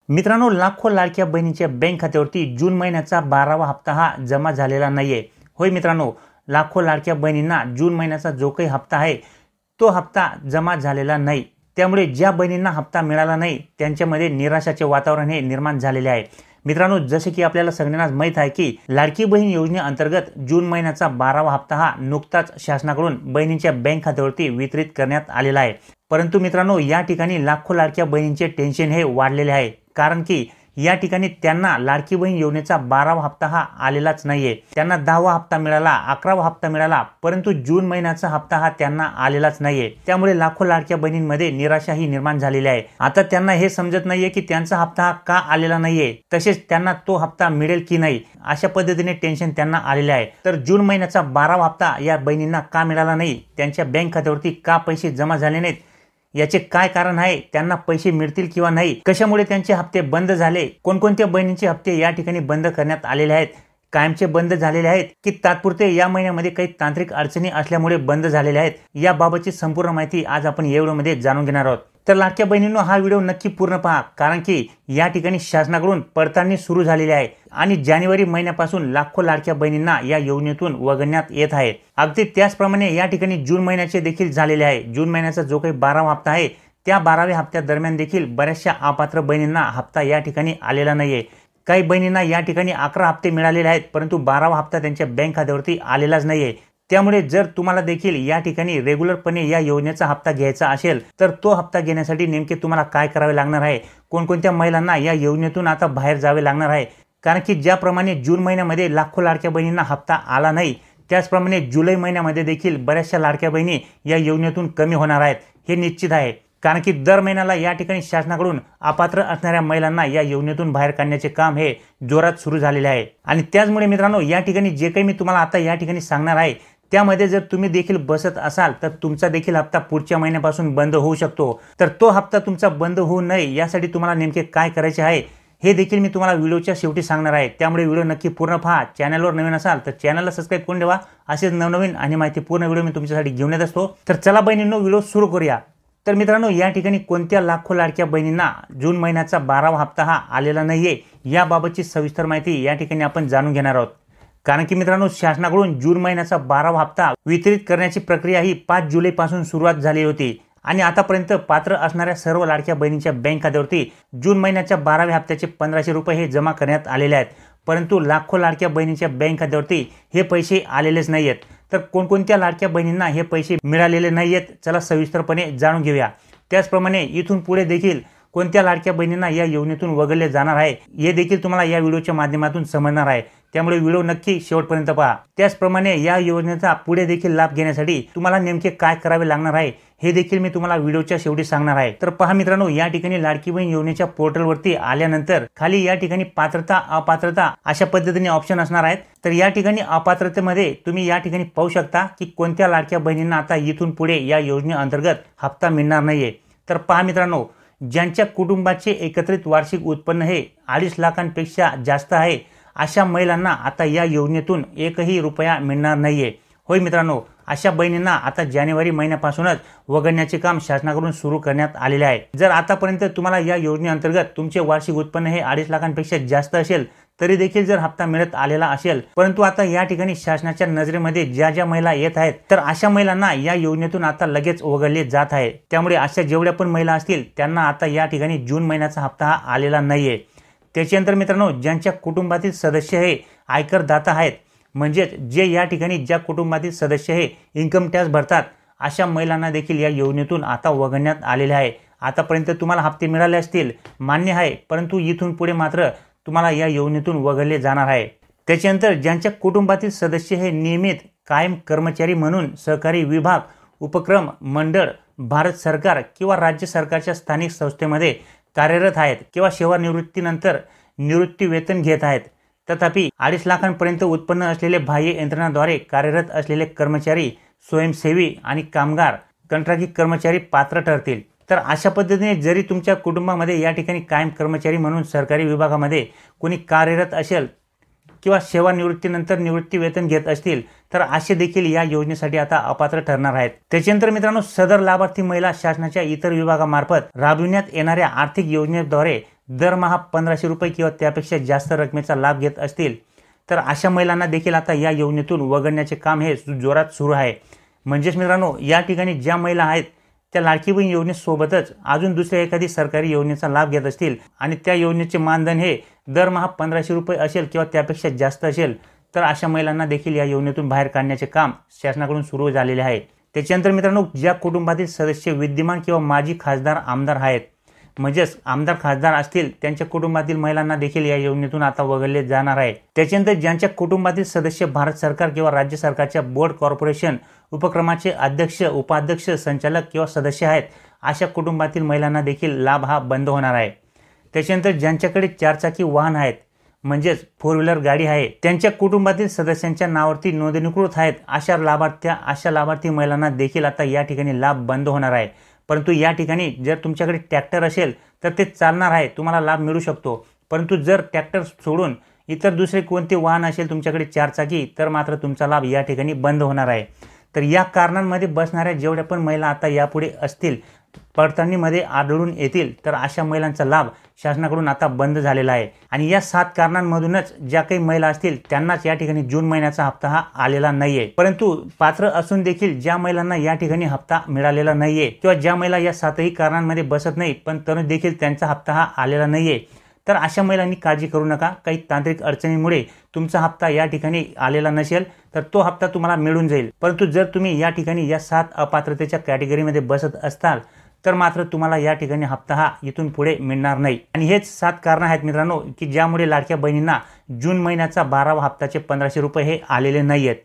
मित्रांनो, लाखो लाडक्या बहिणींच्या बँक खात्यावरती जून महिन्याचा 12वा हप्ता हा जमा झालेला नाहीये। होय मित्रांनो, लाखो लाडक्या बहिणींना जून महिन्याचा जो काही हप्ता आहे तो हप्ता जमा झालेला नाही। त्यामुळे ज्या बहिणींना हप्ता मिळाला नाही त्यांच्यामध्ये निराशाचे वातावरण हे निर्माण झालेले आहे। मित्रांनो, जसे की आपल्याला सगळ्यांनाच माहित आहे की लाडकी बहीण योजनेअंतर्गत जून महिन्याचा 12वा हप्ता हा नुकताच शासनाकडून बहिणींच्या बँक खात्यावरती वितरित करण्यात आलेला आहे। परंतु मित्रांनो, या ठिकाणी लाखो लाडक्या बहिणींचे टेन्शन हे वाढलेले आहे, कारण की या ठिकाणी त्यांना लाडकी बहीण योजनेचा 12वा हप्ता हा आलेलाच नाहीये। त्यांना 10वा हप्ता मिळाला, 11वा हप्ता मिळाला, परंतु जून महिन्याचा हप्ता हा त्यांना आलेलाच नाहीये। त्यामुळे लाखो लाडक्या बहिणींमध्ये निराशा ही निर्माण झालेली आहे। आता त्यांना हे समजत नाहीये की त्यांचा हप्ता हा का आलेला नाहीये, तसेच त्यांना तो हप्ता मिळेल की नाही, अशा पद्धतीने टेन्शन त्यांना आलेले आहे। तर जून महिन्याचा 12वा हप्ता या बहिणींना का मिळाला नाही, त्यांच्या बँक खात्यावरती का पैसे जमा झाले नाहीत, याचे काय कारण आहे, त्यांना पैसे मिळतील किंवा नाही, कशामुळे त्यांचे हप्ते बंद झाले, कोणकोणत्या बहिणींचे हप्ते या ठिकाणी बंद करण्यात आलेले आहेत, कायमचे बंद झालेले आहेत की तात्पुरते या महिन्यामध्ये काही तांत्रिक अडचणी असल्यामुळे बंद झालेले आहेत, याबाबतची संपूर्ण माहिती आज आपण या व्हिडिओमध्ये जाणून घेणार आहोत। तर लाडक्या बहिणींनो, हा व्हिडिओ नक्की पूर्ण पहा, कारण की या ठिकाणी शासनाकडून पडताळणी सुरू झालेली आहे आणि जानेवारी महिन्यापासून लाखो लाडक्या बहिणींना या योजनेतून वगळण्यात येत आहे। अगदी त्याचप्रमाणे या ठिकाणी जून महिन्याचे देखील झालेले आहे। जून महिन्याचा जो काही 12वा हप्ता आहे त्या 12व्या हप्त्या दरम्यान देखील बऱ्याचशा अपात्र बहिणींना हप्ता या ठिकाणी आलेला नाहीये। काही बहिणींना या ठिकाणी 11 हप्ते मिळालेले आहेत, परंतु 12वा हप्ता त्यांच्या बँक खात्यावरती आलेलाच नाहीये। त्यामुळे जर तुम्हाला देखील या ठिकाणी रेग्युलरपणे या योजनेचा हप्ता घ्यायचा असेल तर तो हप्ता घेण्यासाठी नेमके तुम्हाला काय करावे लागणार आहे, कोणकोणत्या महिलांना या योजनेतून आता बाहेर जावे लागणार आहे, कारण की ज्याप्रमाणे जून महिन्यामध्ये लाखो लाडक्या बहिणींना हप्ता आला नाही, त्याचप्रमाणे जुलै महिन्यामध्ये देखील बऱ्याचशा लाडक्या बहिणी या योजनेतून कमी होणार आहेत, हे निश्चित आहे। कारण की दर महिन्याला या ठिकाणी शासनाकडून अपात्र असणाऱ्या महिलांना या योजनेतून बाहेर काढण्याचे काम हे जोरात सुरू झालेले आहे। आणि त्याचमुळे मित्रांनो, या ठिकाणी जे काही मी तुम्हाला आता या ठिकाणी सांगणार आहे त्यामध्ये जर तुम्ही देखील बसत असाल तर तुमचा देखील हप्ता पुढच्या महिन्यापासून बंद होऊ शकतो। तर तो हप्ता तुमचा बंद होऊ नये यासाठी तुम्हाला नेमके काय करायचे आहे हे देखील मी तुम्हाला व्हिडिओच्या शेवटी सांगणार आहे। त्यामुळे व्हिडिओ नक्की पूर्ण पहा। चॅनलवर नवीन असाल तर चॅनलला सबस्क्राइब करून ठेवा। असेच नवनवीन आणि माहितीपूर्ण व्हिडिओ मी तुमच्यासाठी घेऊन येत असतो। तर चला बहिणींनो, व्हिडिओ सुरू करूया। तर मित्रांनो, या ठिकाणी कोणत्या लाखो लाडक्या बहिणींना जून महिन्याचा 12वा हप्ता हा आलेला नाहीये याबाबतची सविस्तर माहिती या ठिकाणी आपण जाणून घेणार आहोत। कारण की मित्रांनो, शासनाकडून जून महिन्याचा 12वा हप्ता वितरित करण्याची प्रक्रिया ही 5 जुलैपासून सुरुवात झाली होती आणि आतापर्यंत पात्र असणाऱ्या सर्व लाडक्या बहिणींच्या बँक खात्यावरती जून महिन्याच्या 12व्या हप्त्याचे 1500 रुपये हे जमा करण्यात आलेले आहेत। परंतु लाखो लाडक्या बहिणींच्या बँक खात्यावरती हे पैसे आलेलेच नाहीयेत। तर कोणकोणत्या लाडक्या बहिणींना हे पैसे मिळालेले नाहीयेत, चला सविस्तरपणे जाणून घेऊया। त्याचप्रमाणे इथून पुढे देखील कोणत्या लाडक्या बहिणींना या योजनेतून वगळले जाणार आहे हे देखील तुम्हाला या व्हिडिओच्या माध्यमातून समजणार आहे। त्यामुळे व्हिडिओ नक्की शेवटपर्यंत पहा। त्याचप्रमाणे या योजनेचा पुढे देखील लाभ घेण्यासाठी तुम्हाला नेमके काय करावे लागणार आहे हे देखील मी तुम्हाला व्हिडिओच्या शेवटी सांगणार आहे। तर पहा मित्रांनो, या ठिकाणी लाडकी बहीण योजनेच्या पोर्टलवरती आल्यानंतर खाली या ठिकाणी पात्रता अपात्रता अशा पद्धतीने ऑप्शन असणार आहेत। तर या ठिकाणी अपात्रतेमध्ये तुम्ही या ठिकाणी पाहू शकता की कोणत्या लाडक्या बहिणींना आता इथून पुढे या योजनेअंतर्गत हप्ता मिळणार नाहीये। तर पहा मित्रांनो, ज्यांच्या कुटुंबाचे एकत्रित वार्षिक उत्पन्न हे 2.5 लाखांपेक्षा जास्त आहे अशा महिलांना आता या योजनेतून एकही रुपया मिळणार नाहीये। होय मित्रांनो, अशा बहिणींना आता जानेवारी महिन्यापासूनच वगळण्याचे काम शासनाकडून सुरू करण्यात आलेले आहे। जर आतापर्यंत तुम्हाला या योजनेअंतर्गत तुमचे वार्षिक उत्पन्न हे 2.5 लाखांपेक्षा जास्त असेल तरी देखील जर हप्ता मिळत आलेला असेल, परंतु आता या ठिकाणी शासनाच्या नजरेमध्ये ज्या महिला येत आहेत तर अशा महिलांना या योजनेतून आता लगेच वगळले जात आहे। त्यामुळे अशा जेवढ्या पण महिला असतील त्यांना आता या ठिकाणी जून महिन्याचा हप्ता हा आलेला नाहीये। त्याच्यानंतर मित्रांनो, ज्यांच्या कुटुंबातील सदस्य हे आयकरदाता आहेत, म्हणजे जे या ठिकाणी ज्या कुटुंबातील सदस्य हे इन्कम टॅक्स भरतात अशा महिलांना देखील या योजनेतून आता वगळण्यात आलेले आहे। आतापर्यंत तुम्हाला हप्ते मिळाले असतील, मान्य आहे, परंतु इथून पुढे मात्र तुम्हाला या योजनेतून वगळले जाणार आहे। त्याच्यानंतर ज्यांच्या कुटुंबातील सदस्य हे नियमित कायम कर्मचारी म्हणून सहकारी विभाग, उपक्रम, मंडळ, भारत सरकार किंवा राज्य सरकारच्या स्थानिक संस्थेमध्ये कार्यरत आहेत किंवा सेवानिवृत्तीनंतर निवृत्ती वेतन घेत आहेत, तथापि 2.5 लाखांपर्यंत उत्पन्न असलेले बाह्य यंत्रणाद्वारे कार्यरत असलेले कर्मचारी, स्वयंसेवी आणि कामगार कंत्राटी कर्मचारी पात्र ठरतील। तर अशा पद्धतीने जरी तुमच्या कुटुंबामध्ये या ठिकाणी कायम कर्मचारी म्हणून सरकारी विभागामध्ये कोणी कार्यरत असेल किंवा सेवानिवृत्तीनंतर निवृत्ती वेतन घेत असतील तर असे देखील या योजनेसाठी आता अपात्र ठरणार आहेत। त्याच्यानंतर मित्रांनो, सदर लाभार्थी महिला शासनाच्या इतर विभागामार्फत राबविण्यात येणाऱ्या आर्थिक योजनेद्वारे दरमहा 1500 रुपये किंवा त्यापेक्षा जास्त रकमेचा लाभ घेत असतील तर अशा महिलांना देखील आता या योजनेतून वगळण्याचे काम हे जोरात सुरू आहे। म्हणजेच मित्रांनो, या ठिकाणी ज्या महिला आहेत त्या लाडकी बहीण योजनेसोबतच अजून दुसऱ्या एखादी सरकारी योजनेचा लाभ घेत असतील आणि त्या योजनेचे मानधन हे दरमहा 1500 रुपये असेल किंवा त्यापेक्षा जास्त असेल तर अशा महिलांना देखील या योजनेतून बाहेर काढण्याचे काम शासनाकडून सुरू झालेले आहे। त्याच्यानंतर मित्रांनो, ज्या कुटुंबातील सदस्य विद्यमान किंवा माजी खासदार आमदार आहेत, म्हणजेच आमदार खासदार असतील त्यांच्या कुटुंबातील महिलांना देखील या योजनेतून आता वगळले जाणार आहे। त्याच्यानंतर ज्यांच्या कुटुंबातील सदस्य भारत सरकार किंवा राज्य सरकारच्या बोर्ड कॉर्पोरेशन उपक्रमाचे अध्यक्ष, उपाध्यक्ष, संचालक किंवा सदस्य आहेत अशा कुटुंबातील महिलांना देखील लाभ हा बंद होणार आहे। त्याच्यानंतर ज्यांच्याकडे 4 चाकी वाहन आहेत, म्हणजेच 4 व्हीलर गाडी आहे, त्यांच्या कुटुंबातील सदस्यांच्या नावावरती नोंदणीकृत आहेत अशा लाभार्थी महिलांना देखील आता या ठिकाणी लाभ बंद होणार आहे। परंतु या ठिकाणी जर तुमच्याकडे ट्रॅक्टर असेल तर ते चालणार आहे, तुम्हाला लाभ मिळू शकतो। परंतु जर ट्रॅक्टर सोडून इतर दुसरे कोणते वाहन असेल तुमच्याकडे 4 चाकी तर मात्र तुमचा लाभ या ठिकाणी बंद होणार आहे। तर या कारणांमध्ये बसणाऱ्या जेवढ्या पण महिला आता यापुढे असतील, पडताळणीमध्ये आढळून येतील तर अशा महिलांचा लाभ शासनाकडून आता बंद झालेला आहे। आणि या 7 कारणांमधूनच ज्या काही महिला असतील त्यांनाच या ठिकाणी जून महिन्याचा हप्ता हा आलेला नाहीये। परंतु पात्र असून देखील ज्या महिलांना या ठिकाणी हप्ता मिळालेला नाहीये किंवा ज्या महिला या 7ही कारणांमध्ये बसत नाही पण तरी देखील त्यांचा हप्ता हा आलेला नाहीये तर अशा महिलांनी काळजी करू नका। काही तांत्रिक अडचणीमुळे तुमचा हप्ता या ठिकाणी आलेला नसेल तर तो हप्ता तुम्हाला मिळून जाईल। परंतु जर तुम्ही या ठिकाणी या 7 अपात्रतेच्या कॅटेगरीमध्ये बसत असताल तर मात्र तुम्हाला या ठिकाणी हप्ता हा इथून पुढे मिळणार नाही। आणि हेच 7 कारण आहेत मित्रांनो की ज्यामुळे लाडक्या बहिणींना जून महिन्याचा 12वा हप्त्याचे 1500 रुपये हे आलेले नाहीयेत।